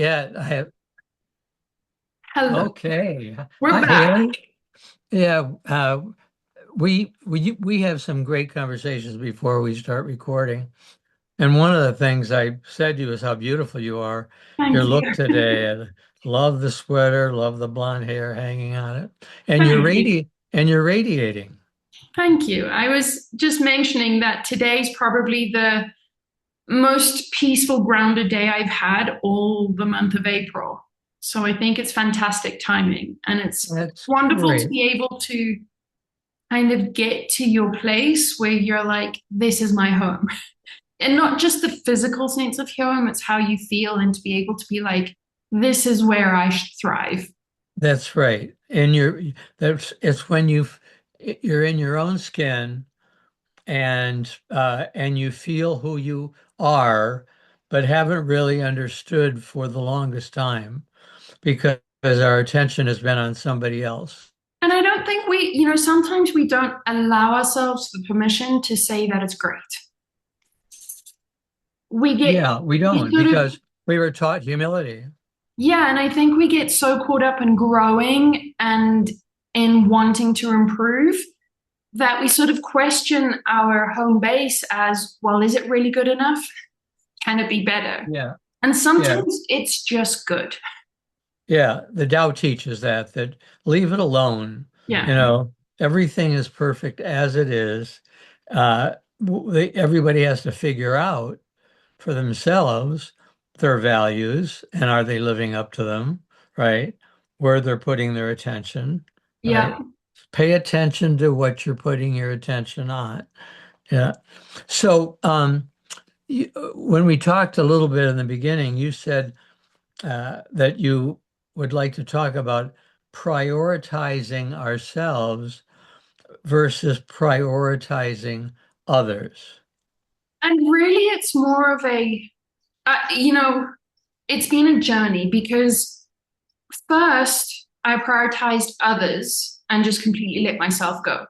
yet. I have. Hello, Okay. we're Hi, back. Haley. Yeah, we have some great conversations before we start recording. And one of the things I said to you is how beautiful you are. Your Thank you. look today. I love the sweater, love the blonde hair hanging on it. And Thank you. you're radiating. Thank you. I was just mentioning that today's probably the most peaceful, grounded day I've had all the month of April. So I think it's fantastic timing. And it's That's wonderful to great. be able to kind of get to your place where you're like, this is my home. And not just the physical sense of home, it's how you feel and to be able to be like, this is where I should thrive. That's right. And that's it's when you're in your own skin and you feel who you are, but haven't really understood for the longest time because our attention has been on somebody else. And I don't think sometimes we don't allow ourselves the permission to say that it's great. We get, Yeah, we we don't sort of, because we were taught humility. yeah, and I think we get so caught up in growing and in wanting to improve that we sort of question our home base as, well, is it really good enough? Can it be better? Yeah, And yeah, sometimes it's just good. yeah. The Tao teaches that leave it alone. You Yeah. know, everything is perfect as it is. Everybody has to figure out for themselves their values and are they living up to them, right? Where they're putting their attention, Yeah. right? Pay attention to what you're putting your attention on. Yeah. So, when we talked a little bit in the beginning, you said that you would like to talk about prioritizing ourselves versus prioritizing others. And really, it's more of it's been a journey because first I prioritized others and just completely let myself go.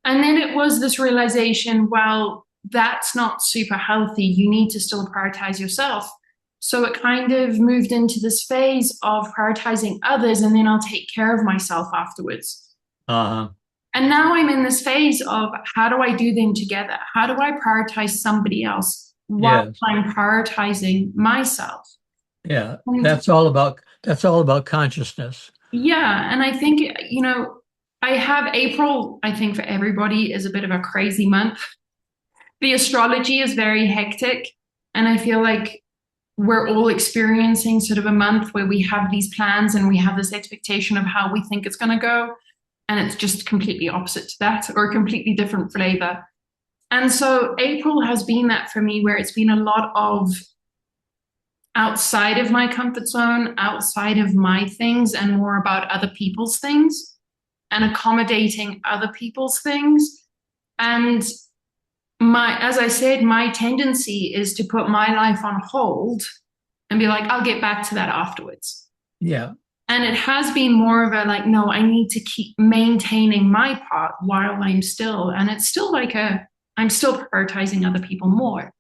And then it was this realization, well, that's not super healthy. You need to still prioritize yourself. So it kind of moved into this phase of prioritizing others, and then I'll take care of myself afterwards. Uh-huh. And now I'm in this phase of how do I do them together? How do I prioritize somebody else while Yes. I'm prioritizing myself? Yeah. And That's all about consciousness. yeah, and I think, I have April, I think for everybody is a bit of a crazy month. The astrology is very hectic. And I feel like we're all experiencing sort of a month where we have these plans and we have this expectation of how we think it's going to go. And it's just completely opposite to that or a completely different flavor. And so April has been that for me, where it's been a lot of outside of my comfort zone, outside of my things, and more about other people's things and accommodating other people's things. And as I said, my tendency is to put my life on hold and be like, I'll get back to that afterwards. Yeah. And it has been more of a like, no, I need to keep maintaining my part while I'm still, and it's still like I'm still prioritizing other people more.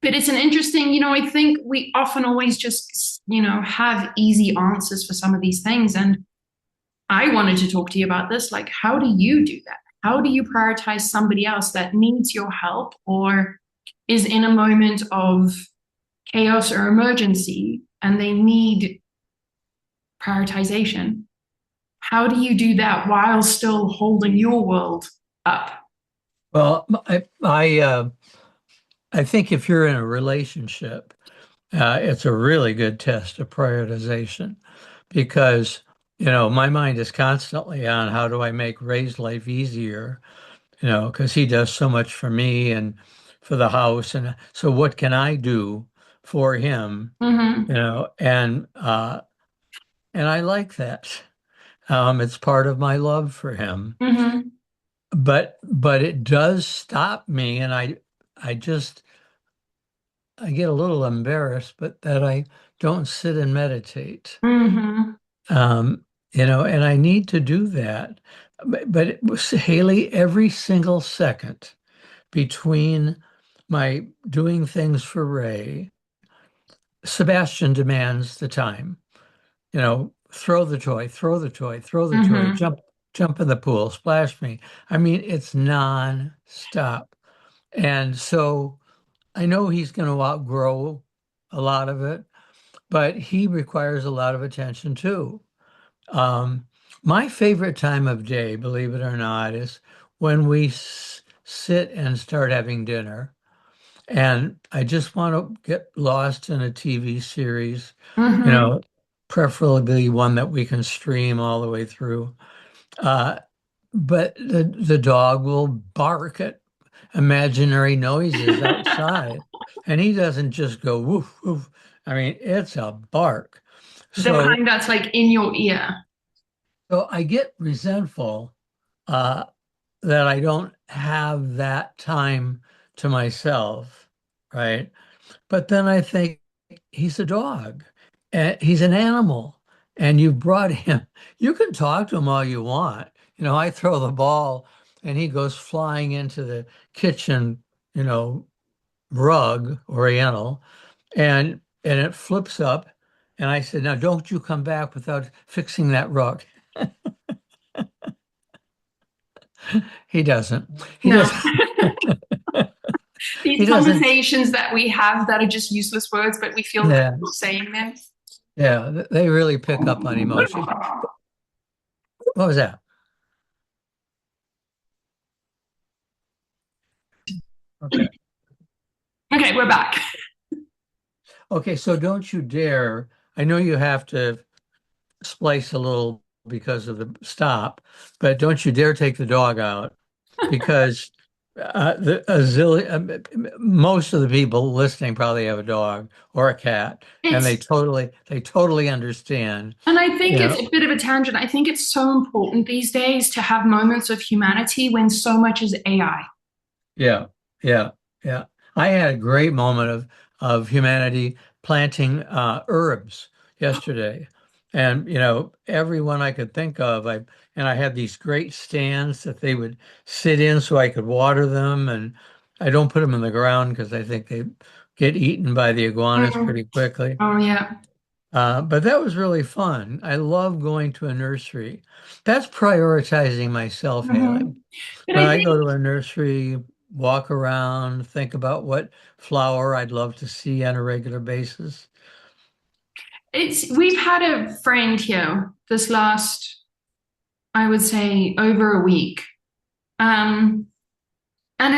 But it's an interesting, I think we often always just, have easy answers for some of these things. And I wanted to talk to you about this. Like, how do you do that? How do you prioritize somebody else that needs your help or is in a moment of chaos or emergency and they need prioritization? How do you do that while still holding your world up? Well, I think if you're in a relationship, it's a really good test of prioritization because, my mind is constantly on how do I make Ray's life easier, because he does so much for me and for the house. And so what can I do for him, Mm-hmm. and I like that. It's part of my love for him. Mm-hmm. But it does stop me, and I get a little embarrassed, but that I don't sit and meditate. Mm-hmm. And I need to do that. But it was Haley, every single second between my doing things for Ray, Sebastian demands the time. Throw the toy, throw the toy, throw the toy, Mm-hmm. jump in the pool, splash me. I mean, it's non-stop. And so I know he's going to outgrow a lot of it, but he requires a lot of attention too. Um, my favorite time of day, believe it or not, is when we sit and start having dinner. And I just want to get lost in a TV series, you Mm-hmm. know, preferably one that we can stream all the way through. Uh, but the dog will bark at imaginary noises outside. And he doesn't just go woof, woof. I mean, it's a bark. The So, kind that's like in your ear. so I get resentful uh, that I don't have that time to myself, right? But then I think he's a dog and he's an animal and you brought him. You can talk to him all you want. I throw the ball and he goes flying into the kitchen, you know, rug, oriental, and it flips up. And I said, now don't you come back without fixing that rug. He doesn't. He No. doesn't. He These doesn't. conversations that we have that are just useless words, but we feel Yeah. comfortable saying them. Yeah. They really pick up on emotions. What was that? Okay. Okay, we're back. Okay, so don't you dare. I know you have to splice a little because of the stop, but don't you dare take the dog out because most of the people listening probably have a dog or a cat, and It's they totally understand. And I think You it's know, a bit of a tangent. I think it's so important these days to have moments of humanity when so much is AI. yeah, yeah, yeah. I had a great moment of humanity planting herbs yesterday, and everyone I could think of. I had these great stands that they would sit in so I could water them, and I don't put them in the ground because I think they get eaten by the iguanas Mm. pretty quickly. Oh, yeah. But that was really fun. I love going to a nursery. That's prioritizing myself, Hmm. Haley. But When I I go think to a nursery, walk around, think about what flower I'd love to see on a regular basis. we've had a friend here this last, I would say, over a week. Um, and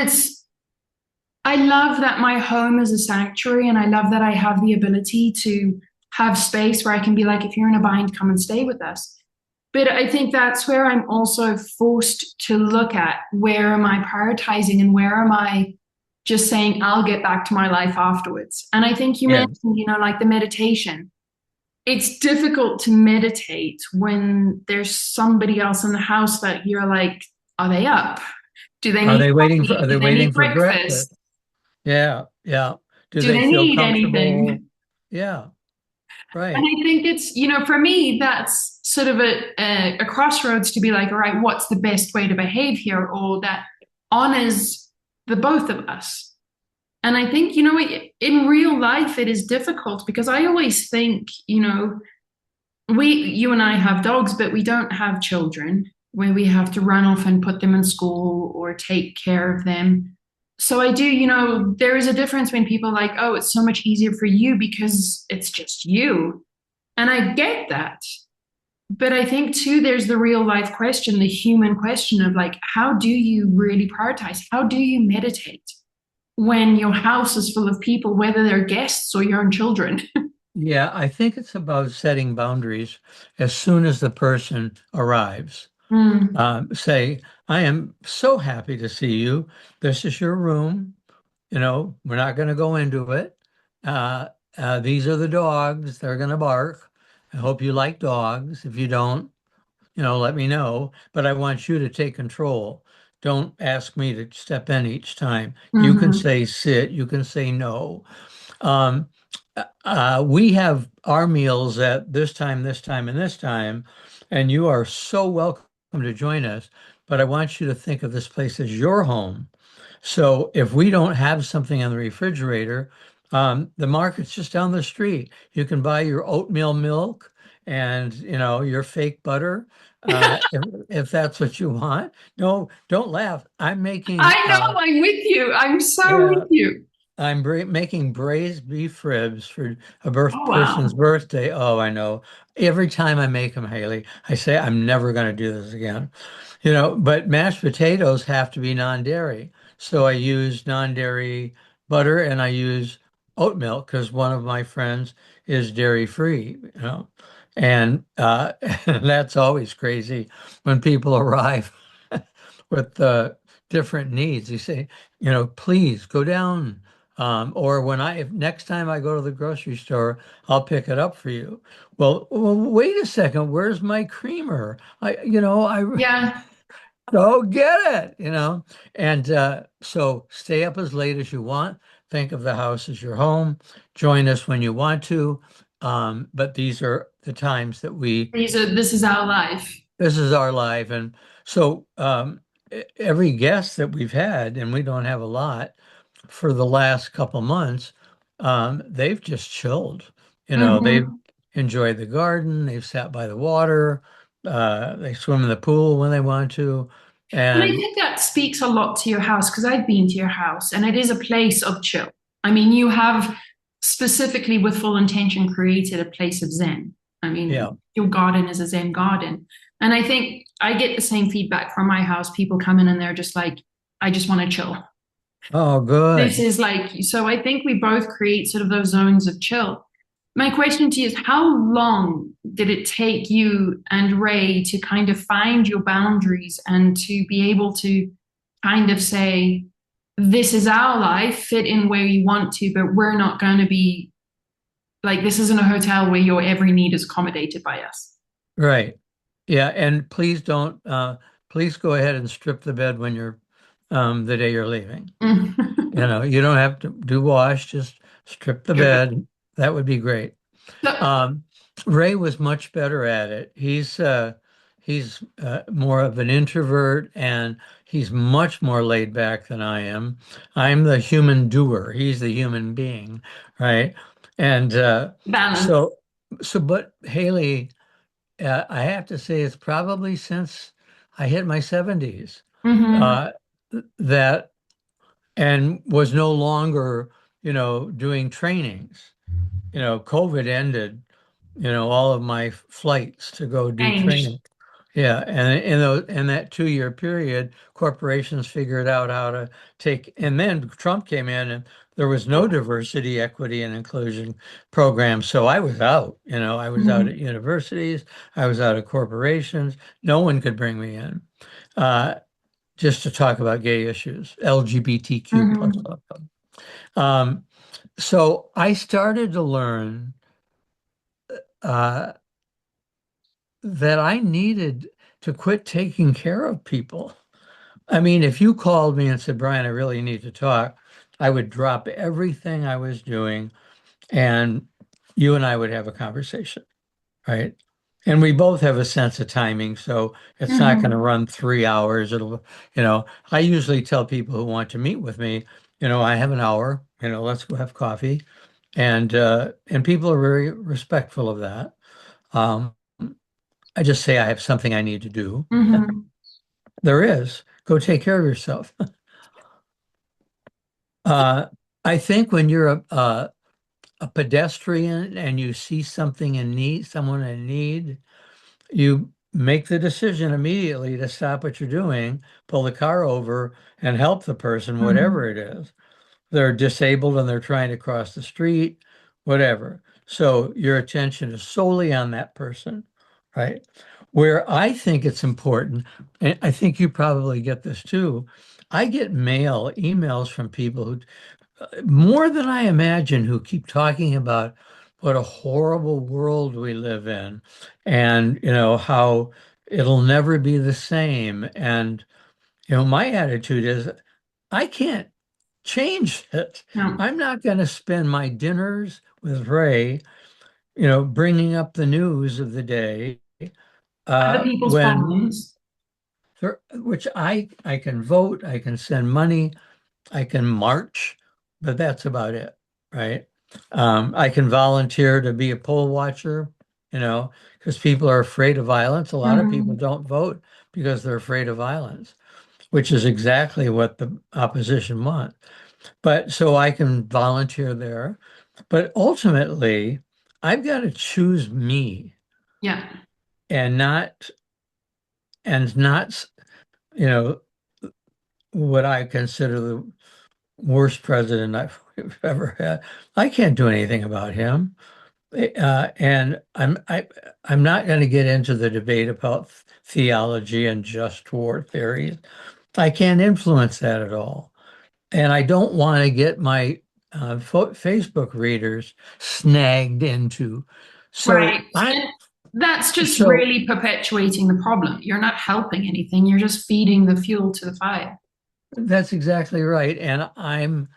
I love that my home is a sanctuary and I love that I have the ability to have space where I can be like, if you're in a bind, come and stay with us. But I think that's where I'm also forced to look at where am I prioritizing and where am I just saying, I'll get back to my life afterwards. And I think you Yeah. mentioned, like the meditation. It's difficult to meditate when there's somebody else in the house that you're like, are they up? Do they need Are coffee? they Do they waiting need for breakfast? breakfast? Yeah, yeah. Do Do they they feel need comfortable? anything? Yeah, And right. I think it's, for me, that's sort of a crossroads to be like, all right, what's the best way to behave here? Or that honors the both of us. And I think, in real life, it is difficult because I always think, you and I have dogs, but we don't have children where we have to run off and put them in school or take care of them. So I do, there is a difference when people are like, oh, it's so much easier for you because it's just you. And I get that. But I think too, there's the real life question, the human question of like, how do you really prioritize? How do you meditate when your house is full of people, whether they're guests or your own children? Yeah, I think it's about setting boundaries as soon as the person arrives. Mm, Say, I am so happy to see you. This is your room. We're not going to go into it. Uh, these are the dogs. They're going to bark. I hope you like dogs. If you don't, let me know. But I want you to take control. Don't ask me to step in each time. You can mhm, say sit. You can say no. Um, we have our meals at this time, and this time, and you are so welcome to join us. But I want you to think of this place as your home. So if we don't have something in the refrigerator, The market's just down the street. You can buy your oatmeal milk and, your fake butter, if that's what you want. No, don't laugh. I'm making, I know, I'm with you. I'm so with yeah, you. making braised beef ribs for a Oh, person's wow. birthday. Oh, I know. Every time I make them, Haley, I say I'm never going to do this again. But mashed potatoes have to be non-dairy. So I use non-dairy butter and I use oat milk because one of my friends is dairy free, And that's always crazy when people arrive with different needs. You say, please go down. Or if next time I go to the grocery store, I'll pick it up for you. Well, wait a second. Where's my creamer? I Yeah. go get And so stay up as late as you want. Think of the house as your home. Join us when you want to. But these are the times that This is our life. this is our life. And so every guest that we've had, and we don't have a lot for the last couple months, they've just chilled. They've Hmm. enjoyed the garden, they've sat by the water, they swim in the pool when they want to. And I And think that speaks a lot to your house because I've been to your house and it is a place of chill. I mean, you have specifically with full intention created a place of Zen. I yeah, mean, your garden is a Zen garden. And I think I get the same feedback from my house. People come in and they're just like, I just want to chill. oh, This good. is like, so I think we both create sort of those zones of chill. My question to you is how long did it take you and Ray to kind of find your boundaries and to be able to kind of say, this is our life, fit in where you want to, but we're not going to be like, this isn't a hotel where your every need is accommodated by us. Right. Yeah, and please go ahead and strip the bed when you're the day you're leaving. You don't have to do wash, just strip the Good. bed. That would be great. So, Um, Ray was much better at it. He's more of an introvert and he's much more laid back than I am. I'm the human doer. He's the human being, right? And balance. so but Haley, I have to say it's probably since I hit my 70s Mm-hmm. uh, that and was no longer, doing trainings. COVID ended, all of my flights to go do Changed. training. Yeah, and in that 2 year period, corporations figured out how to take, and then Trump came in and there was no diversity, equity, and inclusion program. So I was out, I was out Mm-hmm. at universities, I was out at corporations. No one could bring me in, uh, just to talk about gay issues, LGBTQ plus. Mm-hmm. Um, so I started to learn uh, that I needed to quit taking care of people. I mean, if you called me and said, Brian, I really need to talk, I would drop everything I was doing and you and I would have a conversation, right? And we both have a sense of timing, so it's not going to Mm-hmm. run 3 hours. I usually tell people who want to meet with me, I have an hour, let's go have coffee. And people are very respectful of that. Um, I just say I have something I need to do. Mm-hmm. There is. Go take care of yourself. Uh, I think when you're a pedestrian and you see something in need, someone in need, you make the decision immediately to stop what you're doing, pull the car over, and help the person, Mm-hmm. whatever it is. They're disabled and they're trying to cross the street, whatever. So your attention is solely on that person, right? Where I think it's important, and I think you probably get this too, I get emails from people who, more than I imagine, who keep talking about what a horrible world we live in and, how it'll never be the same. And, my attitude is I can't change it. No. I'm not going to spend my dinners with Ray, bringing up the news of the day, Other people's when problems. which I can vote, I can send money, I can march, but that's about it. right? I can volunteer to be a poll watcher, because people are afraid of violence. A lot of people Mhm. don't vote because they're afraid of violence, which is exactly what the opposition want. But so I can volunteer there. But ultimately, I've got to choose me Yeah. and not, you know, what I consider the worst president I've ever had. I can't do anything about him. And I'm not going to get into the debate about theology and just war theories. I can't influence that at all. And I don't want to get my Facebook readers snagged into. Right. So I And that's just so really perpetuating the problem. You're not helping anything. You're just feeding the fuel to the fire. that's exactly right. And I'm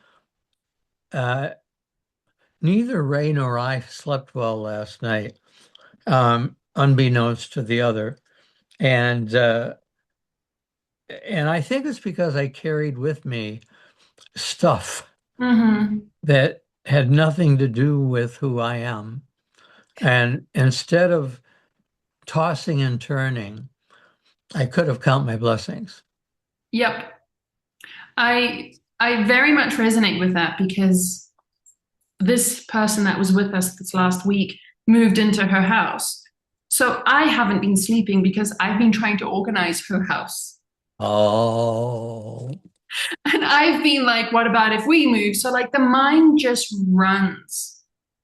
uh, neither Ray nor I slept well last night, unbeknownst to the other. And and I think it's because I carried with me stuff Hmm. that had nothing to do with who I am. And instead of tossing and turning, I could have count my blessings. Yep. I very much resonate with that because this person that was with us this last week moved into her house. So I haven't been sleeping because I've been trying to organize her house. Oh, And I've been like, what about if we move? So like the mind just runs.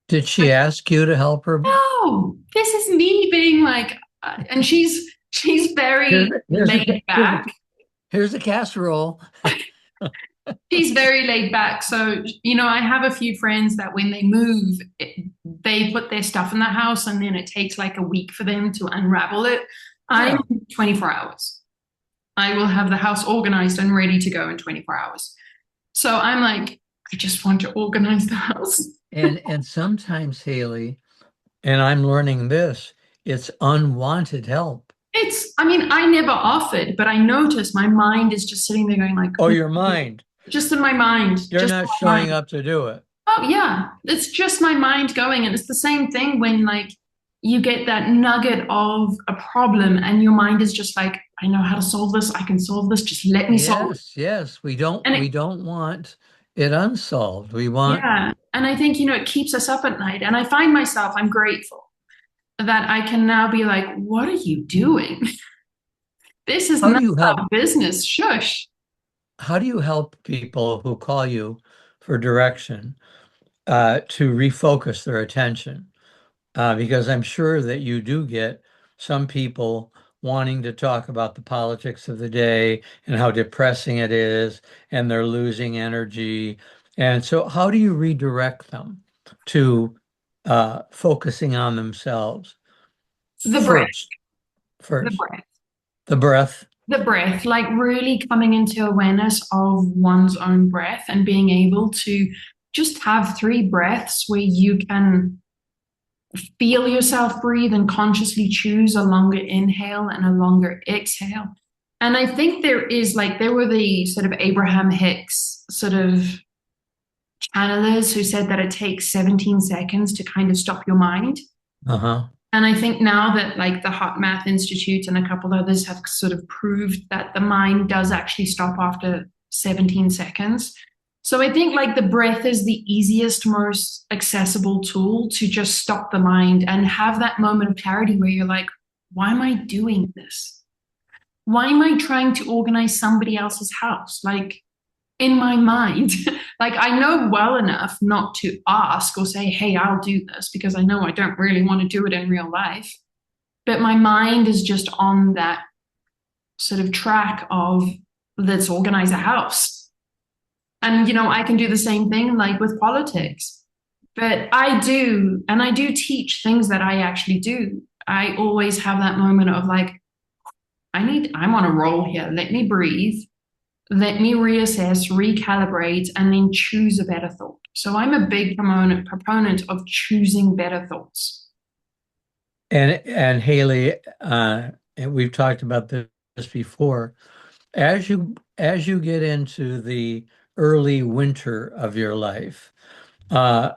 did she ask you to help her? No, this is me being like, and she's Here's very a, here's a, laid here's a, back. here's a casserole. She's very laid back. So, I have a few friends that when they move, they put their stuff in the house and then it takes like a week for them to unravel it. I'm Yeah. 24 hours. I will have the house organized and ready to go in 24 hours. So I'm like, I just want to organize the house. And sometimes, Haley, and I'm learning this, it's unwanted help. I mean, I never offered, but I noticed my mind is just sitting there going like, Oh, your mind. just in my mind, You're just not in my showing mind. up to do it. Oh yeah, it's just my mind going, and it's the same thing when like you get that nugget of a problem, and your mind is just like, I know how to solve this. I can solve this. Just let me solve it. Yes, yes. We don't And we don't want it unsolved. We want, yeah, and I think it keeps us up at night. And I find myself, I'm grateful that I can now be like, what are you doing? This is how do not you help our business. Shush. how do you help people who call you for direction to refocus their attention? Because I'm sure that you do get some people wanting to talk about the politics of the day and how depressing it is, and they're losing energy. And so, how do you redirect them to focusing on themselves The breath, first? the First, breath. the breath. The breath, like really coming into awareness of one's own breath and being able to just have three breaths where you can feel yourself breathe and consciously choose a longer inhale and a longer exhale. And I think there were the sort of Abraham Hicks sort of channelers who said that it takes 17 seconds to kind of stop your mind. Uh-huh. And I think now that like the Hot Math Institute and a couple others have sort of proved that the mind does actually stop after 17 seconds. So I think like the breath is the easiest, most accessible tool to just stop the mind and have that moment of clarity where you're like, why am I doing this? Why am I trying to organize somebody else's house? Like in my mind, like I know well enough not to ask or say, hey, I'll do this because I know I don't really want to do it in real life. But my mind is just on that sort of track of let's organize a house. And, I can do the same thing like with politics. But I do teach things that I actually do. I always have that moment of like, I'm on a roll here. Let me breathe. Let me reassess, recalibrate, and then choose a better thought. So I'm a big proponent of choosing better thoughts. And Haley, and we've talked about this before. As you get into the early winter of your life, uh,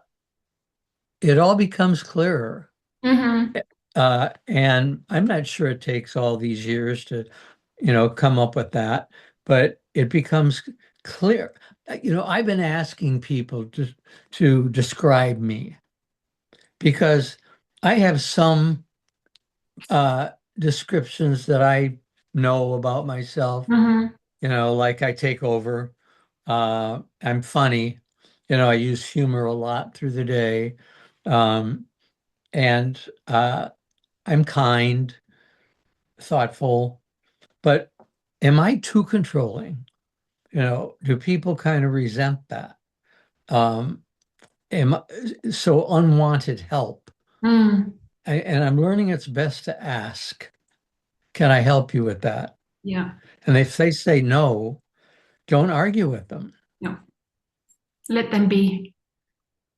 it all becomes clearer. Hmm. And I'm not sure it takes all these years to, come up with that, but it becomes clear. I've been asking people to describe me because I have some descriptions that I know about myself, Hmm. like I take over. I'm funny. I use humor a lot through the day. Um, and I'm kind, thoughtful, but am I too controlling? Do people kind of resent that? Um, am so unwanted help? Mm. And I'm learning it's best to ask, can I help you with that? Yeah. And if they say no, don't argue with them. No. Let them be.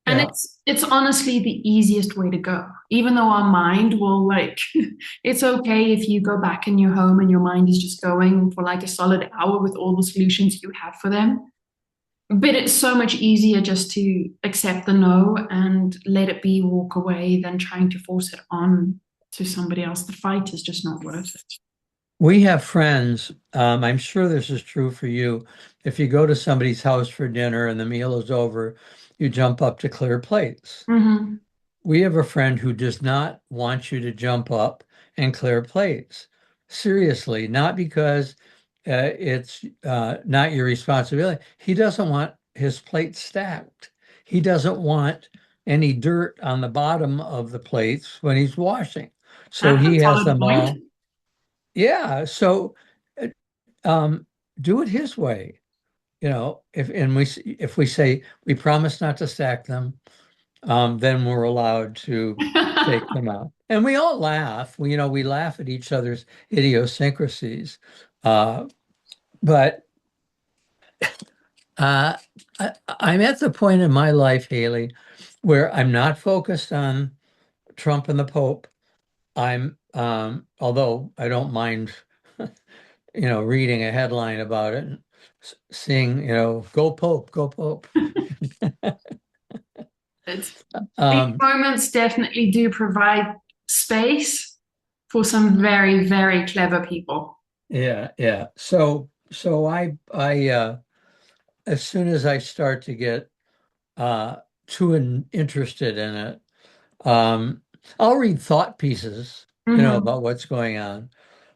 And Yeah. it's honestly the easiest way to go. Even though our mind will like, it's okay if you go back in your home and your mind is just going for like a solid hour with all the solutions you have for them. But it's so much easier just to accept the no and let it be, walk away, than trying to force it on to somebody else. The fight is just not worth it. We have friends, I'm sure this is true for you. If you go to somebody's house for dinner and the meal is over, you jump up to clear plates. Hmm. We have a friend who does not want you to jump up and clear plates. Seriously, not because it's not your responsibility. He doesn't want his plate stacked. He doesn't want any dirt on the bottom of the plates when he's washing. So That's a he has solid them point. all. Yeah. So uh, um, do it his way. If we say we promise not to stack them, then we're allowed to take them out. And we all laugh. We laugh at each other's idiosyncrasies. Uh, but uh, I'm at the point in my life, Haley, where I'm not focused on Trump and the Pope. Although I don't mind, reading a headline about it and seeing, go Pope, go Pope. It's, these Um, moments definitely do provide space for some very, very clever people. yeah, yeah. So as soon as I start to get uh, interested in it, um, I'll read thought pieces, Hmm. about what's going on,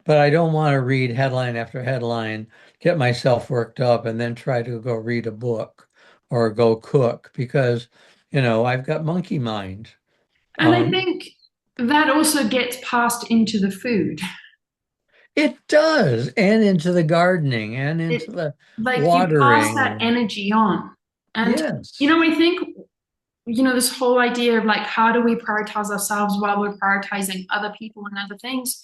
but I don't want to read headline after headline, get myself worked up, and then try to go read a book or go cook because, I've got monkey mind. And I Um, think that also gets passed into the food. it does, and into the gardening and into It the like you pass watering. that energy on. And Yes, I think this whole idea of like how do we prioritize ourselves while we're prioritizing other people and other things.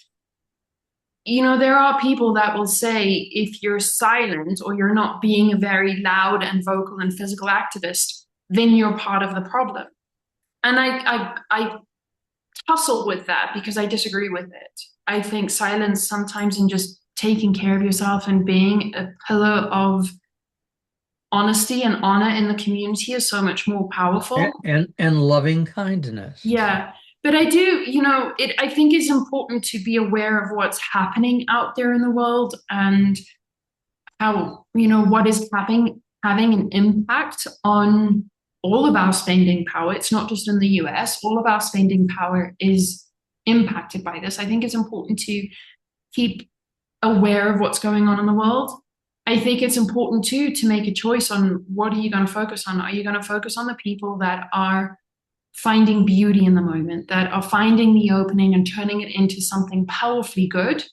There are people that will say if you're silent or you're not being a very loud and vocal and physical activist, then you're part of the problem. And I tussle with that because I disagree with it. I think silence sometimes in just taking care of yourself and being a pillar of honesty and honor in the community is so much more powerful. and loving kindness. Yeah. But I do, I think it's important to be aware of what's happening out there in the world and how, what is having an impact on all of our spending power. It's not just in the US, all of our spending power is impacted by this. I think it's important to keep aware of what's going on in the world. I think it's important too to make a choice on what are you going to focus on? Are you going to focus on the people that are finding beauty in the moment, that are finding the opening and turning it into something powerfully good?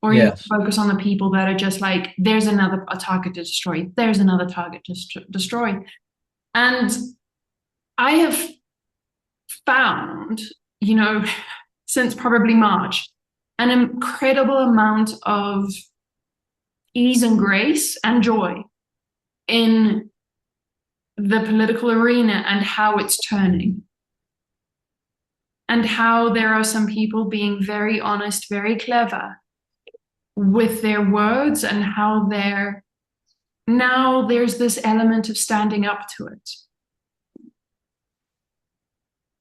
Or you Yes. focus on the people that are just like, there's another a target to destroy, there's another target to destroy. And I have found, you know, since probably March, an incredible amount of ease and grace and joy in the political arena and how it's turning. And how there are some people being very honest, very clever with their words, and how now there's this element of standing up to it.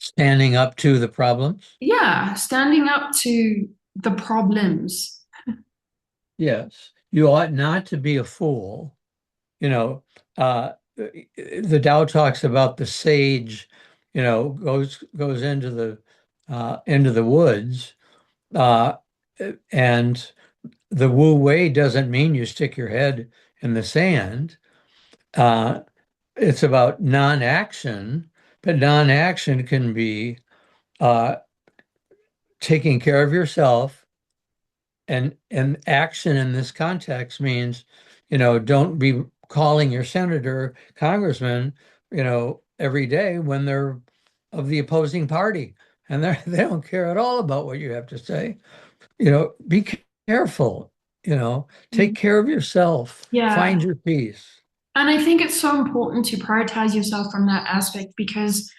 Standing up to the problems. Yeah, standing up to the problems. Yes. You ought not to be a fool. You know, the Tao talks about the sage, goes into the woods, uh, and the Wu Wei doesn't mean you stick your head in the sand. Uh, it's about non-action, but non-action can be uh, taking care of yourself, and action in this context means, don't be calling your senator, congressman, every day when they're of the opposing party, and they don't care at all about what you have to say. Be careful, take care of yourself, Yeah. find your peace. And I think it's so important to prioritize yourself from that aspect because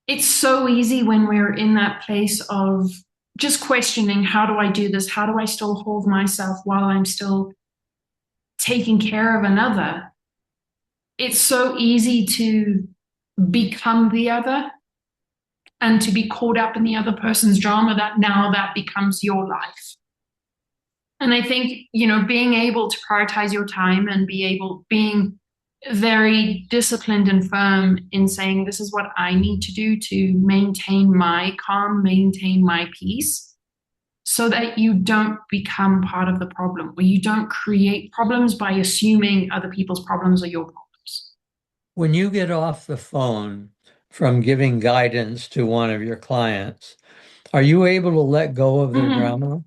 it's so easy when we're in that place of just questioning, how do I do this? How do I still hold myself while I'm still taking care of another? It's so easy to become the other and to be caught up in the other person's drama that now that becomes your life. And I think, being able to prioritize your time and being very disciplined and firm in saying, this is what I need to do to maintain my calm, maintain my peace, so that you don't become part of the problem, or you don't create problems by assuming other people's problems are your problems. When you get off the phone from giving guidance to one of your clients, are you able to let go of their Mm-hmm. drama?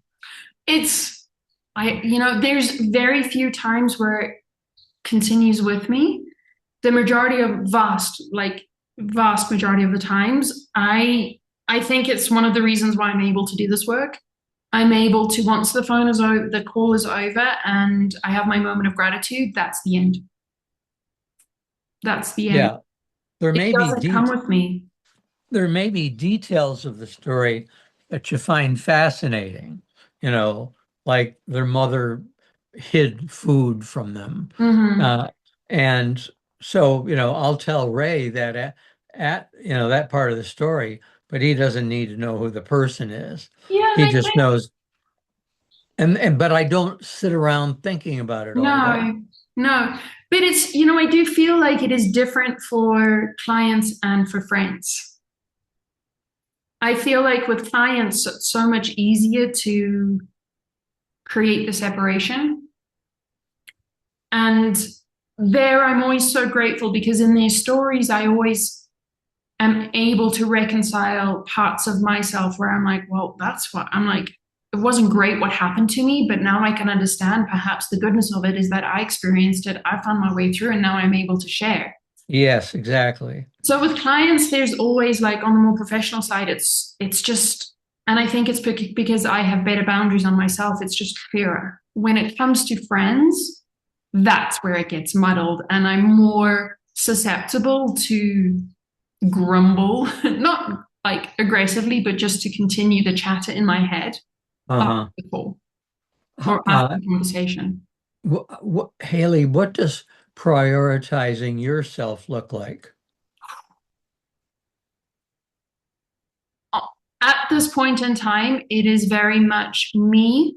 It's, there's very few times where it continues with me. The majority of vast majority of the times, I think it's one of the reasons why I'm able to do this work. I'm able to, once the phone is over, the call is over, and I have my moment of gratitude, that's the end. That's the end. Yeah, there It may be doesn't come with me. there may be details of the story that you find fascinating, you know, like their mother hid food from them. Hmm. Uh, and so, I'll tell Ray that that part of the story, but he doesn't need to know who the person is. Yeah, and He I just think knows. But I don't sit around thinking about it all day. no, no. But it's, I do feel like it is different for clients and for friends. I feel like with clients, it's so much easier to create the separation. And there, I'm always so grateful because in their stories, I always am able to reconcile parts of myself where I'm like, well, that's what I'm like. It wasn't great what happened to me, but now I can understand perhaps the goodness of it is that I experienced it, I found my way through, and now I'm able to share. Yes, exactly. So with clients, there's always like on the more professional side, it's just, and I think it's because I have better boundaries on myself. It's just clearer. When it comes to friends, that's where it gets muddled, and I'm more susceptible to grumble, not like aggressively, but just to continue the chatter in my head after Uh-huh. the call or after Uh, the conversation. Haley, what does prioritizing yourself look like? At this point in time, it is very much me.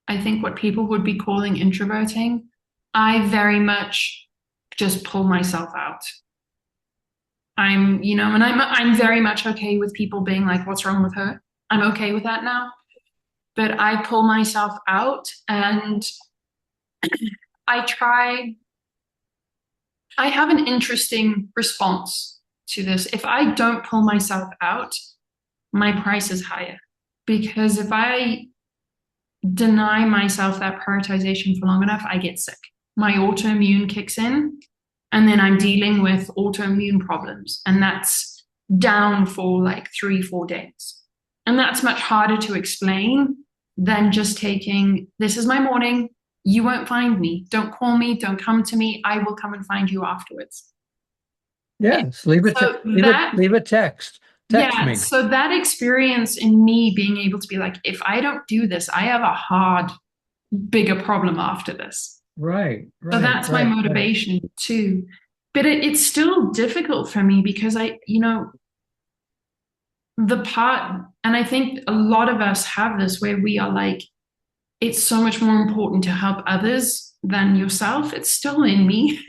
I think what people would be calling introverting. I very much just pull myself out. And I'm very much okay with people being like, "What's wrong with her?" I'm okay with that now. But I pull myself out, and I try. I have an interesting response to this. If I don't pull myself out, my price is higher because if I deny myself that prioritization for long enough, I get sick. My autoimmune kicks in, and then I'm dealing with autoimmune problems, and that's down for like 3, 4 days. And that's much harder to explain than just taking this is my morning. You won't find me. Don't call me. Don't come to me. I will come and find you afterwards. Yes, So that leave a text. Text Yeah, me. so that experience in me being able to be like, if I don't do this, I have a hard, bigger problem after this. Right, So right, that's my right, right. motivation too. But it's still difficult for me because the part, and I think a lot of us have this where we are like, it's so much more important to help others than yourself. It's still in me.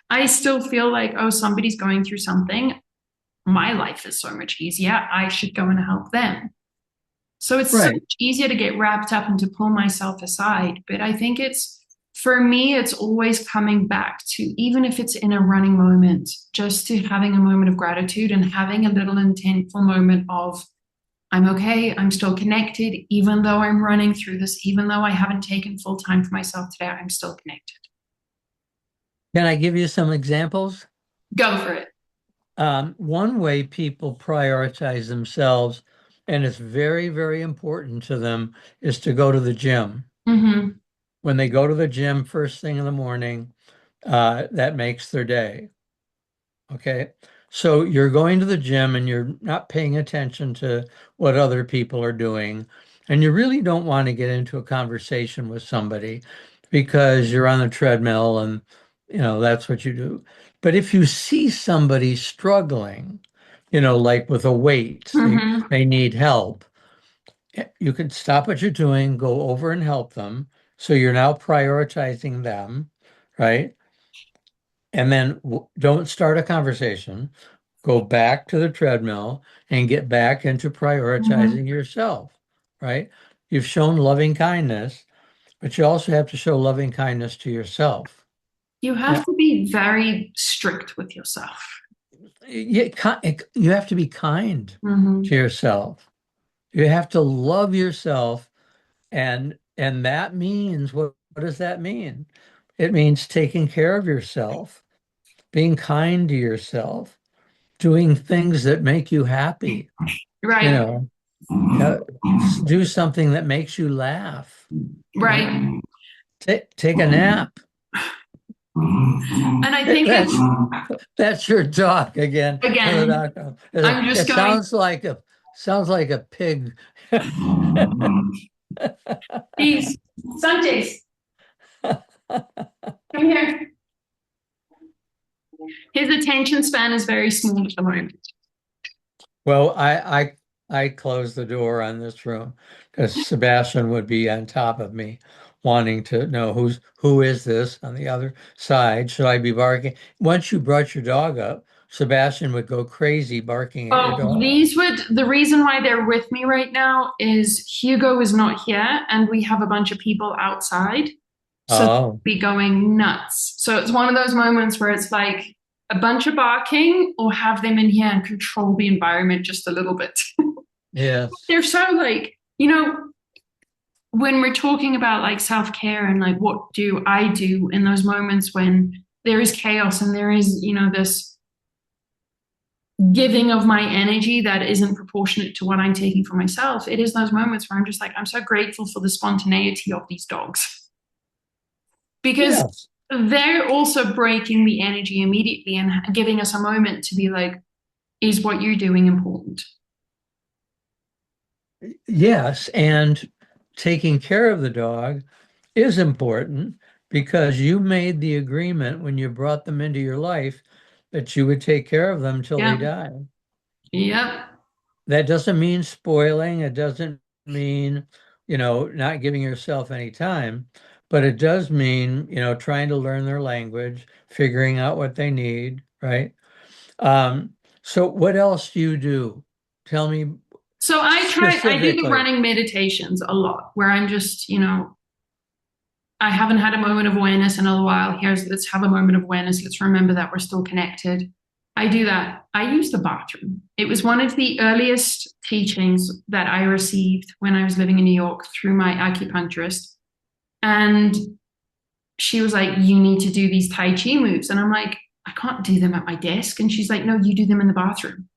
I still feel like, oh, somebody's going through something. My life is so much easier. I should go and help them. So it's so Right. much easier to get wrapped up and to pull myself aside. But I think for me, it's always coming back to, even if it's in a running moment, just to having a moment of gratitude and having a little intentful moment of, I'm okay, I'm still connected, even though I'm running through this, even though I haven't taken full time for myself today, I'm still connected. Can I give you some examples? Go for it. One way people prioritize themselves, and it's very, very important to them, is to go to the gym. Mm-hmm. When they go to the gym first thing in the morning, that makes their day. Okay. So you're going to the gym and you're not paying attention to what other people are doing. And you really don't want to get into a conversation with somebody because you're on the treadmill and, that's what you do. But if you see somebody struggling, like with a weight, Mm-hmm. they need help, you can stop what you're doing, go over and help them. So you're now prioritizing them, right? And then don't start a conversation. Go back to the treadmill and get back into Mm-hmm. prioritizing yourself, right? You've shown loving kindness, but you also have to show loving kindness to yourself. You Yeah, have to be very strict with yourself. you have to be kind Mm-hmm. to yourself. You have to love yourself, and that means what does that mean? It means taking care of yourself, being kind to yourself, doing things that make you happy, you Right. know, uh, do something that makes you laugh, right? Right. Take a nap. And I Eh, think it's, that's your dog again in the again, background. I'm just It going, sounds like a pig. these Sundays, come here. His attention span is very small at the moment. Well, I closed the door on this room because Sebastian would be on top of me, wanting to know who is this on the other side. Should I be barking? Once you brought your dog up, Sebastian would go crazy barking at your Oh, dog. the reason why they're with me right now is Hugo is not here and we have a bunch of people outside. So they'll Oh, be going nuts. So it's one of those moments where it's like a bunch of barking or have them in here and control the environment just a little bit. yes. They're so like, when we're talking about like self-care and like what do I do in those moments when there is chaos and there is, this giving of my energy that isn't proportionate to what I'm taking for myself, it is those moments where I'm just like, I'm so grateful for the spontaneity of these dogs because Yes. they're also breaking the energy immediately and giving us a moment to be like, is what you're doing important? Yes. And taking care of the dog is important because you made the agreement when you brought them into your life that you would take care of them till they Yeah. die. Yep. That doesn't mean spoiling. It doesn't mean, not giving yourself any time, but it does mean, trying to learn their language, figuring out what they need, right? So what else do you do? Tell me So I do the specifically. running meditations a lot where I'm just, I haven't had a moment of awareness in a while. Let's have a moment of awareness. Let's remember that we're still connected. I do that. I use the bathroom. It was one of the earliest teachings that I received when I was living in New York through my acupuncturist. And she was like, you need to do these Tai Chi moves. And I'm like, I can't do them at my desk. And she's like, no, you do them in the bathroom.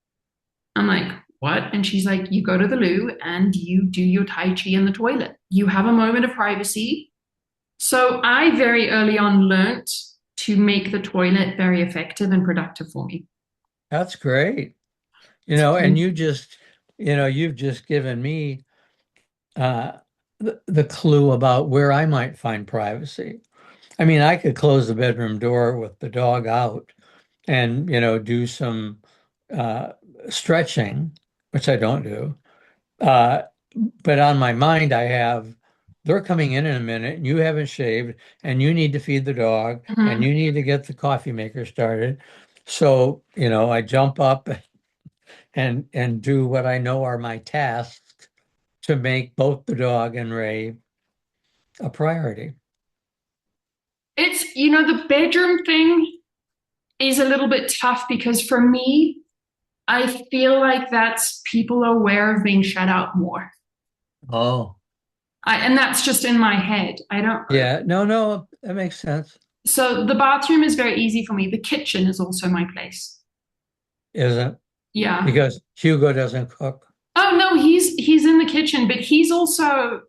I'm like, what? And she's like, you go to the loo and you do your Tai Chi in the toilet. You have a moment of privacy. So I very early on learnt to make the toilet very effective and productive for me. That's great. And you've just given me uh, the clue about where I might find privacy. I mean, I could close the bedroom door with the dog out, and, do some uh, stretching, which I don't do. Uh, but on my mind, I have, they're coming in a minute and you haven't shaved and you need to feed the dog and Mhm. you need to get the coffee maker started. So, I jump up and do what I know are my tasks to make both the dog and Ray a priority. It's, the bedroom thing is a little bit tough because for me, I feel like that's people are aware of being shut out more. Oh, And that's just in my head. I don't. yeah. No, no, that makes sense. So the bathroom is very easy for me. The kitchen is also my place. Isn't Yeah. because Hugo doesn't cook. Oh no, he's in the kitchen, but he's also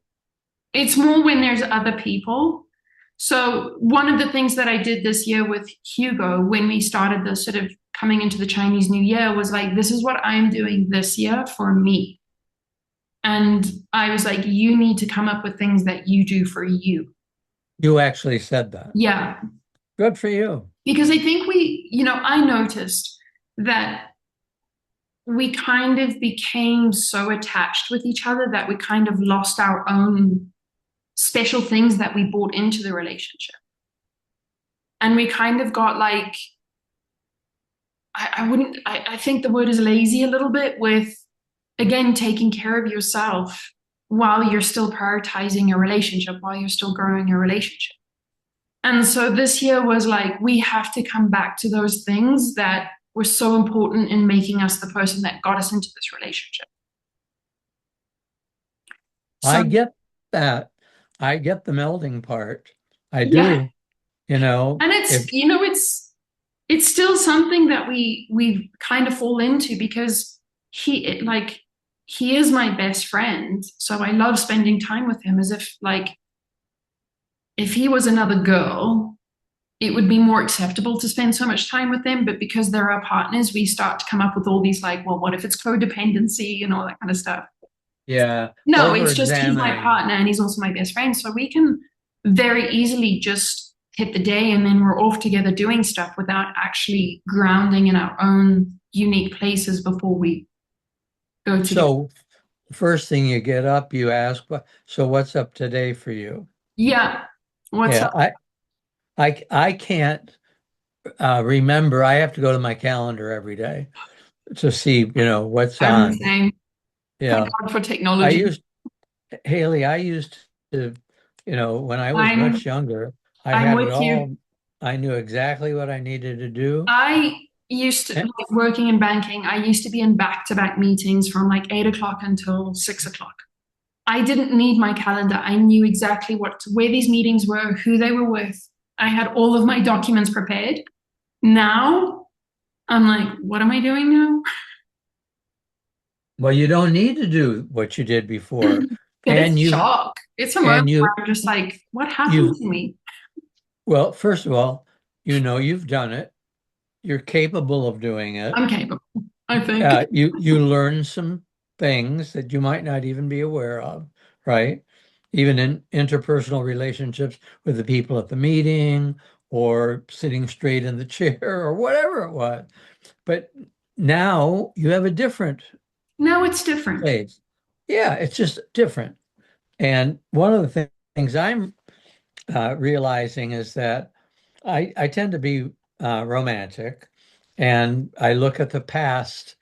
it's more when there's other people. So one of the things that I did this year with Hugo when we started the sort of coming into the Chinese New Year was like, this is what I'm doing this year for me. And I was like, you need to come up with things that you do for you. You actually said that. Yeah. Good for you. Because I think I noticed that we kind of became so attached with each other that we kind of lost our own special things that we brought into the relationship. And we kind of got like, I wouldn't, I think the word is lazy a little bit with, again, taking care of yourself while you're still prioritizing your relationship, while you're still growing your relationship. And so this year was like, we have to come back to those things that were so important in making us the person that got us into this relationship. So, I get that. I get the melding part. I yeah. do. And it's, If it's still something that we kind of fall into because he is my best friend. So I love spending time with him as if he was another girl, it would be more acceptable to spend so much time with them. But because they're our partners, we start to come up with all these like, well, what if it's codependency and all that kind of stuff? yeah, No, over it's just he's my examining. partner and he's also my best friend. So we can very easily just hit the day and then we're off together doing stuff without actually grounding in our own unique places before we go together. So first thing you get up, you ask, so what's up today for you? Yeah. What's Yeah, up? I can't remember. I have to go to my calendar every day to see, what's I'm the on. same. Thank Yeah. God for I technology. used, Haley, I used to, when I was much I'm younger, I I'm had it with you. all. I knew exactly what I needed to do. I used to Eh, like working in banking. I used to be in back-to-back meetings from like 8 o'clock until 6 o'clock. I didn't need my calendar. I knew exactly where these meetings were, who they were with. I had all of my documents prepared. Now I'm like, what am I doing now? Well, you don't need to do what you did before. But it's And shock. It's a moment and where you, I'm just like, what happened you've, to me? well, first of all, you've done it. You're capable of doing it. I'm capable, I think. You learn some things that you might not even be aware of, right? Even in interpersonal relationships with the people at the meeting or sitting straight in the chair or whatever it was. But now you have a different Now it's different. phase. Yeah, it's just different. And one of the things I'm realizing is that I tend to be romantic and I look at the past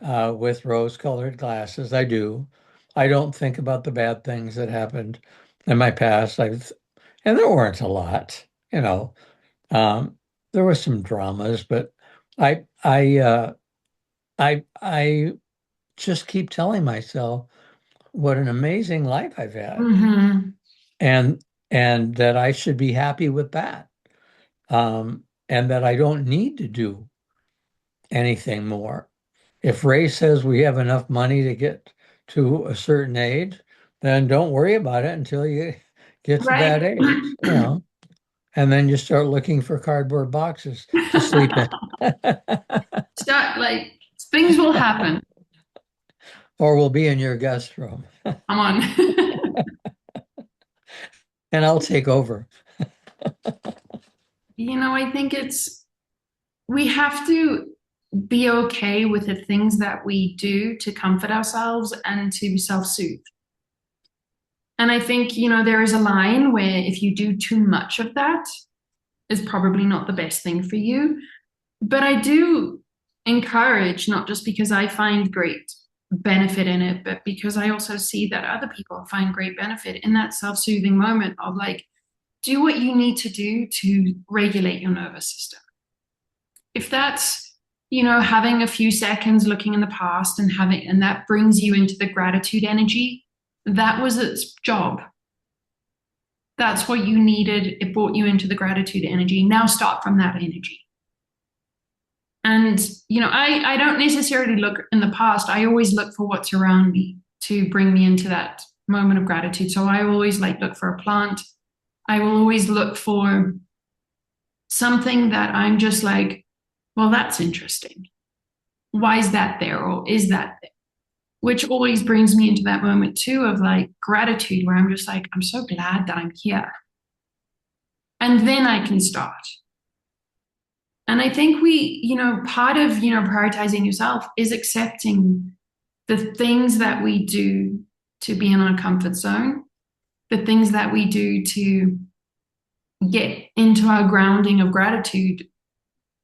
with rose-colored glasses. I do. I don't think about the bad things that happened in my past. And there weren't a lot, you know. Um, there were some dramas, but I I uh, I just keep telling myself what an amazing life I've had, Hmm. and and that I should be happy with that, and that I don't need to do anything more. If Ray says we have enough money to get to a certain age, then don't worry about it until you get to Right? that age. And then you start looking for cardboard boxes to sleep in. Start like things will happen. Or we'll be in your guest room Come on. and I'll take over. I think it's we have to be okay with the things that we do to comfort ourselves and to self-soothe. And I think, there is a line where if you do too much of that, is probably not the best thing for you. But I do encourage, not just because I find great benefit in it, but because I also see that other people find great benefit in that self soothing moment of like, do what you need to do to regulate your nervous system. If that's, having a few seconds looking in the past and that brings you into the gratitude energy, that was its job. That's what you needed. It brought you into the gratitude energy. Now start from that energy. And, I don't necessarily look in the past. I always look for what's around me to bring me into that moment of gratitude. So I always look for a plant. I will always look for something that I'm just like, well, that's interesting. Why is that there? Or is that there? Which always brings me into that moment too of like gratitude, where I'm just like, I'm so glad that I'm here. And then I can start. And I think part of, prioritizing yourself is accepting the things that we do to be in our comfort zone, the things that we do to get into our grounding of gratitude.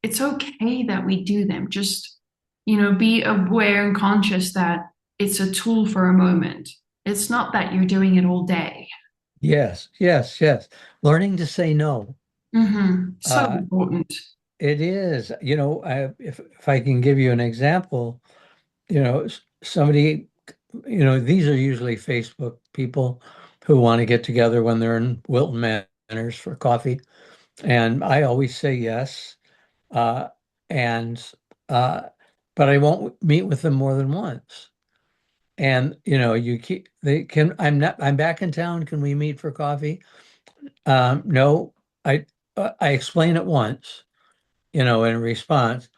It's okay that we do them. Just, be aware and conscious that it's a tool for a moment. It's not that you're doing it all day. Yes, yes, yes. Learning to say no. So Uh, important. it is, if I can give you an example, somebody, these are usually Facebook people who want to get together when they're in Wilton Manors for coffee. And I always say yes. Uh, and, uh, but I won't meet with them more than once. And, I'm back in town. Can we meet for coffee? No, I explain it once, in response.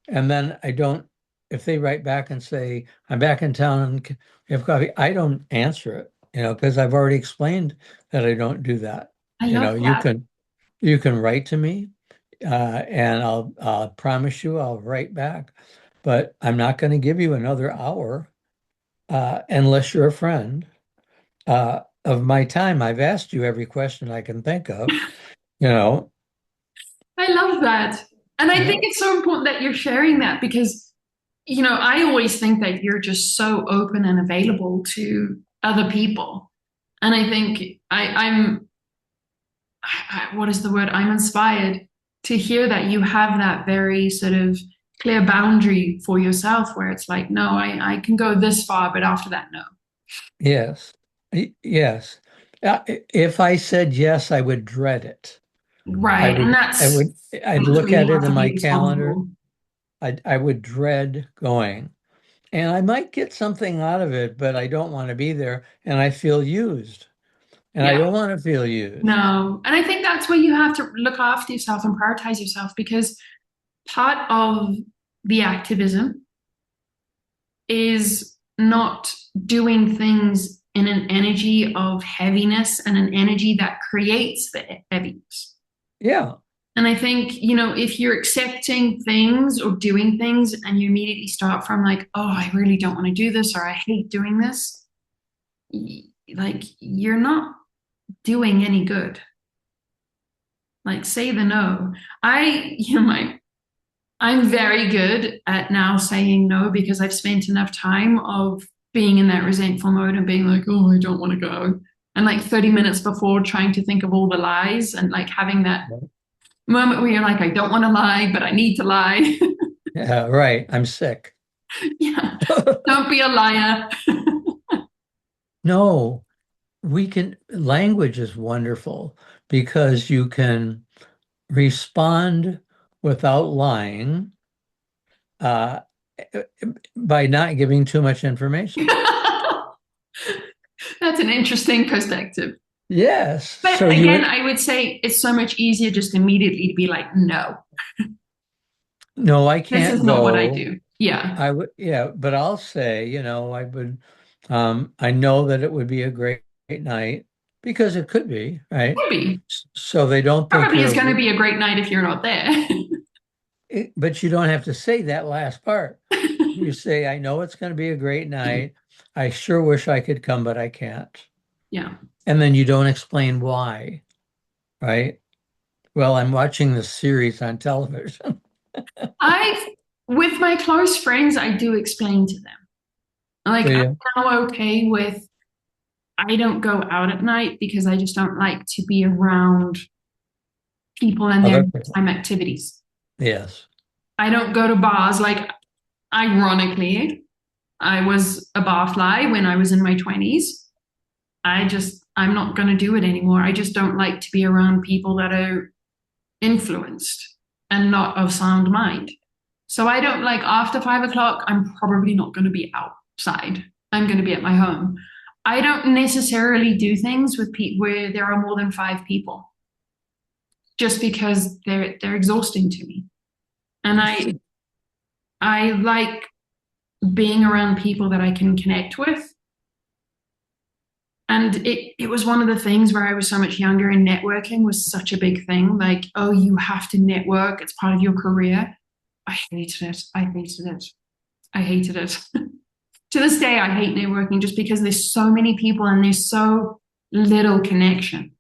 And then I don't, if they write back and say, I'm back in town and we have coffee, I don't answer it, because I've already explained that I don't do that. I love You that. can write to me, and I'll promise you I'll write back, but I'm not going to give you another hour, unless you're a friend, of my time. I've asked you every question I can think of, you know, I love that. And I yeah, think it's so important that you're sharing that because, I always think that you're just so open and available to other people. And I think what is the word? I'm inspired to hear that you have that very sort of clear boundary for yourself where it's like, no, I can go this far, but after that, no. yes, yes. If I said yes, I would dread it. I Right. And would, I would, I'd that's look where you at it have in to my be calendar. responsible. I would dread going, and I might get something out of it, but I don't want to be there, and I feel used, and I Yeah. don't want to feel used. No. And I think that's where you have to look after yourself and prioritize yourself because part of the activism is not doing things in an energy of heaviness and an energy that creates the heaviness. Yeah, And I think, if you're accepting things or doing things and you immediately start from like, oh, I really don't want to do this or I hate doing this, like you're not doing any good. Like say the no. I'm very good at now saying no because I've spent enough time of being in that resentful mode and being like, oh, I don't want to go. And like 30 minutes before trying to think of all the lies and like having that moment where you're like, I don't want to lie, but I need to lie. yeah, right. I'm sick. Yeah. Don't be a liar. No, language is wonderful because you can respond without lying, uh, by not giving too much information. That's an interesting perspective. Yes. So But again, I would say it's so much easier just immediately to be like, no, no, I this can't is not what I go. do. Yeah. I would, yeah, but I'll say, I would, I know that it would be a great night because it could be, right? Could be. So they don't think Probably you're is a going to be a great night if you're not there. but you don't have to say that last part. You say, I know it's going to be a great night. I sure wish I could come, but I can't. Yeah. And then you don't explain why, right? Well, I'm watching this series on television. With my close friends, I do explain to them. Like, Do I'm you? now okay with, I don't go out at night because I just don't like to be around people and their Other people. time activities. Yes. I don't go to bars. Like, ironically, I was a barfly when I was in my 20s. I'm not going to do it anymore. I just don't like to be around people that are influenced and not of sound mind. So I don't like after 5 o'clock, I'm probably not going to be outside. I'm going to be at my home. I don't necessarily do things with people where there are more than 5 people just because they're exhausting to me. And I like being around people that I can connect with. And it was one of the things where I was so much younger and networking was such a big thing. Like, oh, you have to network, it's part of your career. I hated it. I hated it. I hated it. To this day, I hate networking just because there's so many people and there's so little connection.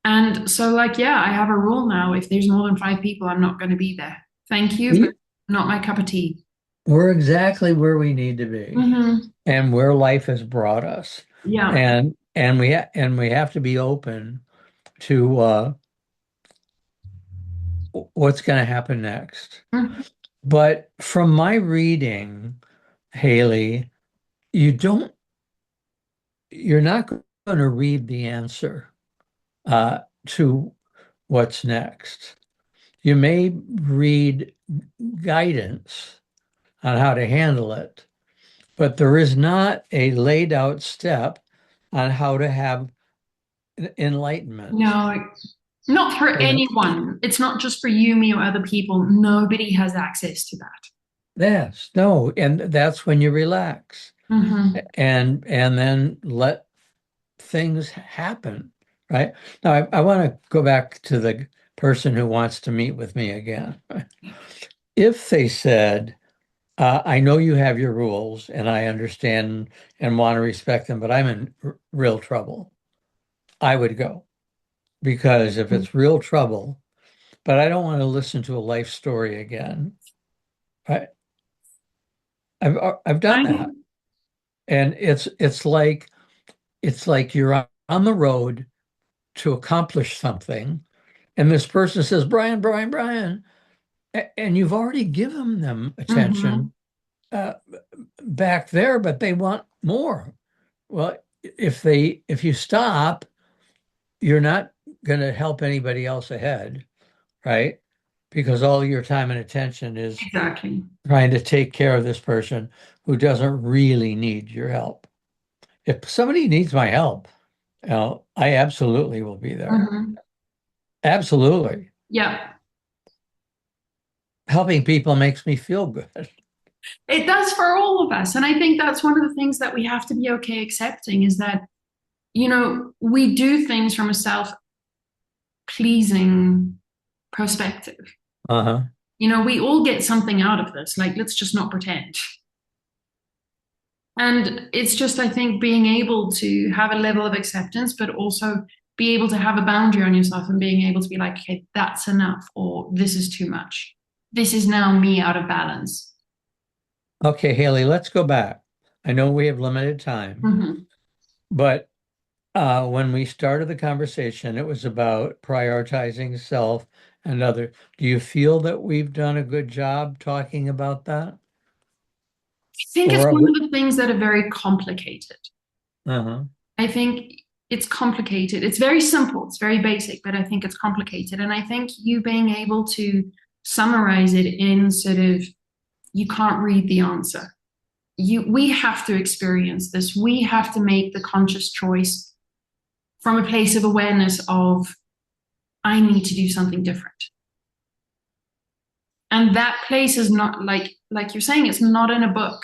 And so, like, yeah, I have a rule now. If there's more than 5 people, I'm not going to be there. Thank you, but not my cup of tea. We're exactly where we need to be Mm-hmm. and where life has brought us. Yeah. And we have to be open to what's going to happen next. Mm-hmm. But from my reading, Haley, you don't, you're not going to read the answer to what's next. You may read guidance on how to handle it, but there is not a laid out step on how to have enlightenment. No, not for And anyone. It's not just for you, me, or other people. Nobody has access to that. yes, no, and that's when you relax Mm-hmm. and then let things happen, right? Now, I want to go back to the person who wants to meet with me again. If they said, I know you have your rules and I understand and want to respect them, but I'm in real trouble, I would go because if it's real trouble, but I don't want to listen to a life story again. I, I've done that, and it's like you're on the road to accomplish something, and this person says, Brian, Brian, Brian, and you've already given them Mm-hmm. attention uh, back there, but they want more. Well, if you stop, you're not going to help anybody else ahead, right? Because all your time and attention is Exactly. trying to take care of this person who doesn't really need your help. If somebody needs my help, I absolutely will be there. Mm-hmm. Absolutely. Yeah. Helping people makes me feel good. It does for all of us. And I think that's one of the things that we have to be okay accepting is that, we do things from a self-pleasing perspective. Uh-huh. We all get something out of this. Like, let's just not pretend. And it's just, I think, being able to have a level of acceptance, but also be able to have a boundary on yourself and being able to be like, okay, that's enough, or this is too much. This is now me out of balance. Okay, Haley, let's go back. I know we have limited time, Mm-hmm. but when we started the conversation, it was about prioritizing self and other. Do you feel that we've done a good job talking about that? I think it's Or one of the things that are very complicated. uh-huh. I think it's complicated. It's very simple, it's very basic, but I think it's complicated. And I think you being able to summarize it in sort of, you can't read the answer. We have to experience this. We have to make the conscious choice from a place of awareness of, I need to do something different. And that place is not like you're saying, it's not in a book.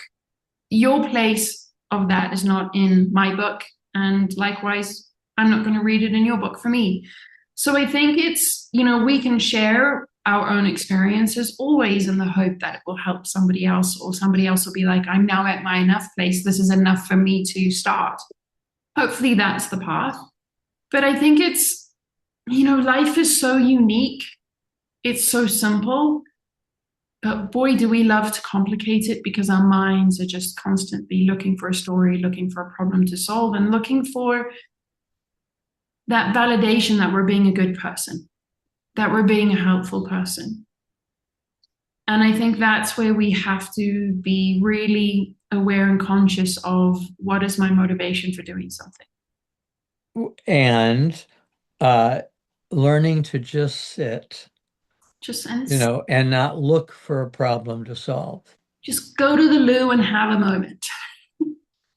Your place of that is not in my book. And likewise, I'm not going to read it in your book for me. So I think it's, we can share our own experiences, always in the hope that it will help somebody else, or somebody else will be like, I'm now at my enough place. This is enough for me to start. Hopefully that's the path. But I think it's, life is so unique. It's so simple. But boy, do we love to complicate it because our minds are just constantly looking for a story, looking for a problem to solve, and looking for that validation that we're being a good person, that we're being a helpful person. And I think that's where we have to be really aware and conscious of what is my motivation for doing something. And learning to just sit, Just and and not look for a problem to solve. just go to the loo and have a moment.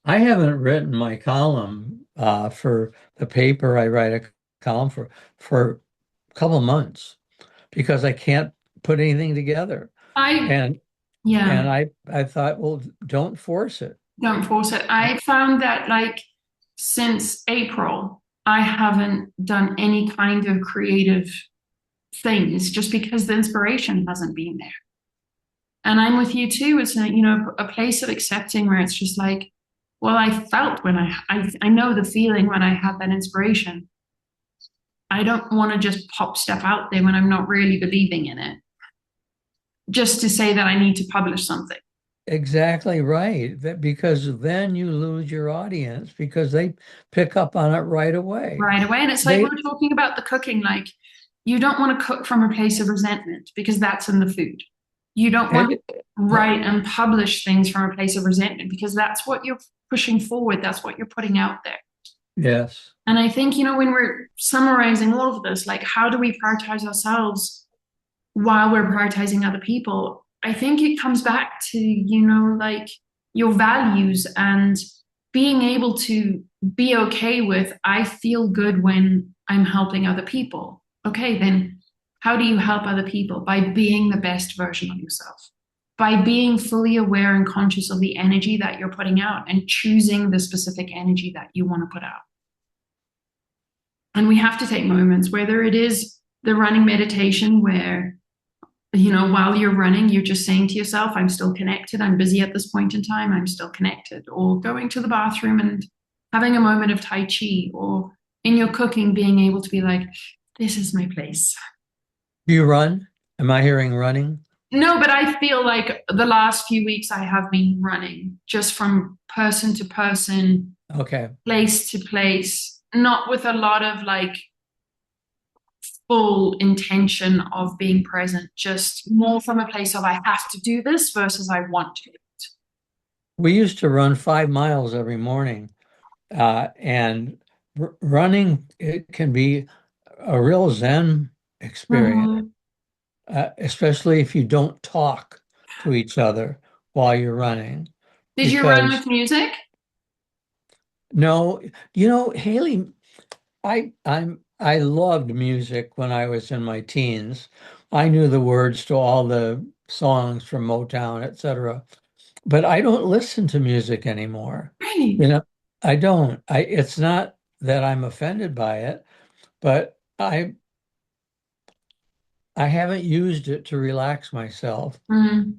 I haven't written my column for the paper I write a column for a couple months because I can't put anything together. I And Yeah, and I thought, well, don't force it. don't force it. I found that like since April, I haven't done any kind of creative things just because the inspiration hasn't been there. And I'm with you too. It's a place of accepting where it's just like, well, I felt when I know the feeling when I had that inspiration. I don't want to just pop stuff out there when I'm not really believing in it, just to say that I need to publish something. Exactly right. That because then you lose your audience because they pick up on it right away. Right away. And it's like They we're talking about the cooking, like you don't want to cook from a place of resentment because that's in the food. You don't want to it, write and publish things from a place of resentment because that's what you're pushing forward. That's what you're putting out there. yes. And I think, when we're summarizing all of this, like how do we prioritize ourselves while we're prioritizing other people? I think it comes back to, like your values and being able to be okay with, I feel good when I'm helping other people. Okay, then how do you help other people? By being the best version of yourself, by being fully aware and conscious of the energy that you're putting out and choosing the specific energy that you want to put out. And we have to take moments, whether it is the running meditation where, while you're running, you're just saying to yourself, I'm still connected. I'm busy at this point in time. I'm still connected. Or going to the bathroom and having a moment of Tai Chi, or in your cooking, being able to be like, this is my place. Do you run? Am I hearing running? No, but I feel like the last few weeks I have been running just from person to person, Okay. place to place, not with a lot of like full intention of being present, just more from a place of I have to do this versus I want to do it. We used to run 5 miles every morning, and running it can be a real Zen experience, Mhm. especially if you don't talk to each other while you're running. Did you run Because with music? no, Haley, I loved music when I was in my teens. I knew the words to all the songs from Motown, etc. But I don't listen to music anymore. Really? You know, I don't. It's not that I'm offended by it, but I haven't used it to relax myself. Mm.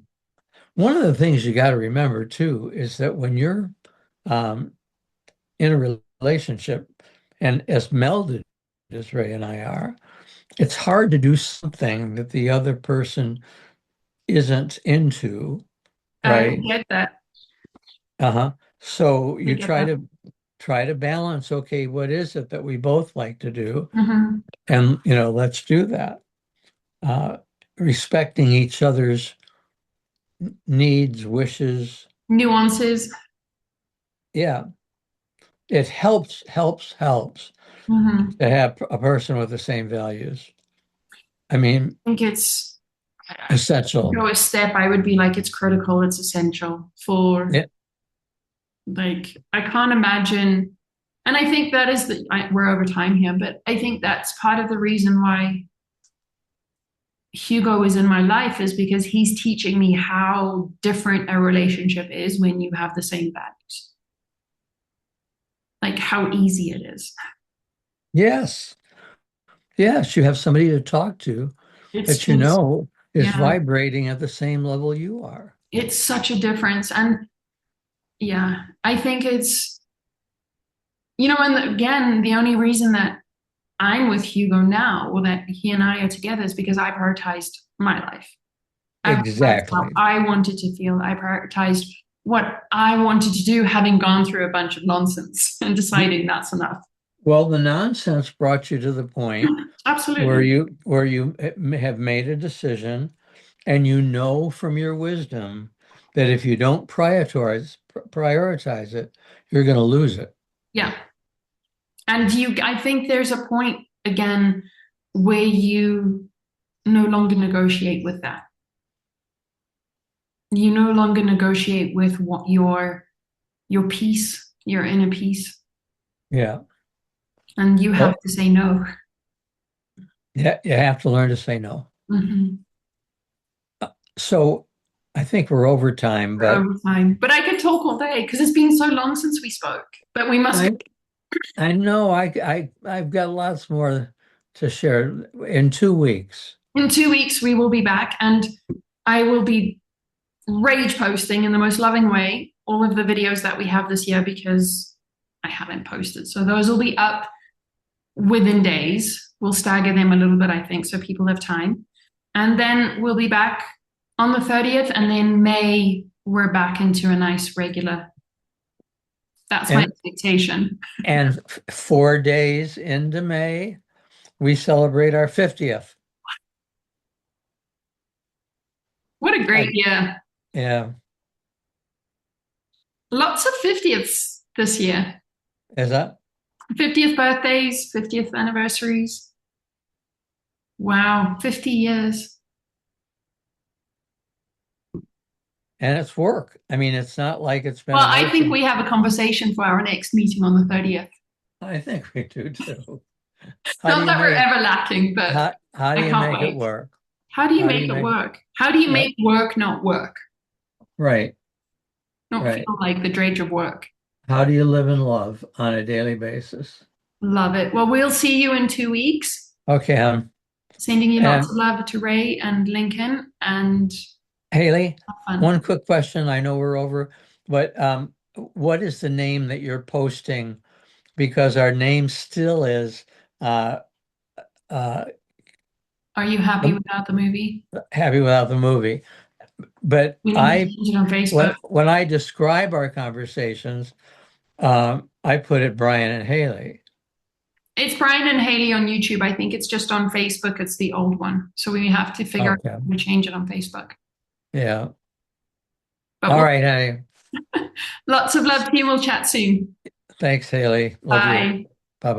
One of the things you got to remember too is that when you're um, in a relationship, and as melded as Ray and I are, it's hard to do something that the other person isn't into, I right? get that. Uh-huh. So I you get that. try to balance, okay, what is it that we both like to do? Hmm. And let's do that. Uh, Respecting each other's needs, wishes. Nuances. Yeah, it helps Hmm. to have a person with the same values. I mean, I think it's essential. go a step. I would be like, it's critical. It's essential for Yeah. like, I can't imagine. And I think that is we're over time here, but I think that's part of the reason why Hugo is in my life is because he's teaching me how different a relationship is when you have the same values, like how easy it is. Yes. Yes, you have somebody to talk to It's that you just, know is yeah, vibrating at the same level you are. it's such a difference. And yeah, I think it's, and again, the only reason that I'm with Hugo now, or that he and I are together, is because I prioritized my life. I prioritized how Exactly. I wanted to feel. I prioritized what I wanted to do, having gone through a bunch of nonsense and deciding that's enough. Well, the nonsense brought you to the point where Absolutely. you have made a decision and you know from your wisdom that if you don't prioritize it, you're going to lose it. Yeah. And I think there's a point again where you no longer negotiate with that. You no longer negotiate with what your peace, your inner peace, Yeah. and you have Well, to say no. yeah, you have to learn to say no. Mhm. So I think we're over time, For but overtime. But I could talk all day because it's been so long since we spoke. But we must. I I know I've got lots more to share in 2 weeks. In 2 weeks, we will be back, and I will be rage posting in the most loving way all of the videos that we have this year because I haven't posted. So those will be up within days. We'll stagger them a little bit, I think, so people have time. And then we'll be back on the 30th, and then May, we're back into a nice regular. That's my And expectation. 4 days into May, we celebrate our 50th. What a great I, year. yeah, Lots of 50ths this year. is that? 50th birthdays, 50th anniversaries. Wow, 50 years. And it's work. I mean, it's not like it's been Well, an I think ocean. we have a conversation for our next meeting on the 30th. I think we do too. How do Not you that we're make ever lacking, but how do I you can't make it wait. work? How do you How do make you it make work? How do you Yep, make work not work? right, Not right. feel like the drudge of work? How do you live in love on a daily basis? Love it. Well, we'll see you in 2 weeks. Okay, Sending you lots and of love to Ray and Lincoln and Haley, have fun. one quick question. I know we're over, but what is the name that you're posting? Because our name still is uh, uh, Are you happy without the movie? Happy Without the Movie. But We need to change it on Facebook. when I describe our conversations, I put it Brian and Haley. It's Brian and Haley on YouTube. I think it's just on Facebook. It's the old one. So we have to figure out Okay. how to change it on Facebook. Yeah. But All right, honey. lots of love to you. We'll chat soon. Thanks, Haley. Love you. Bye. Bye bye.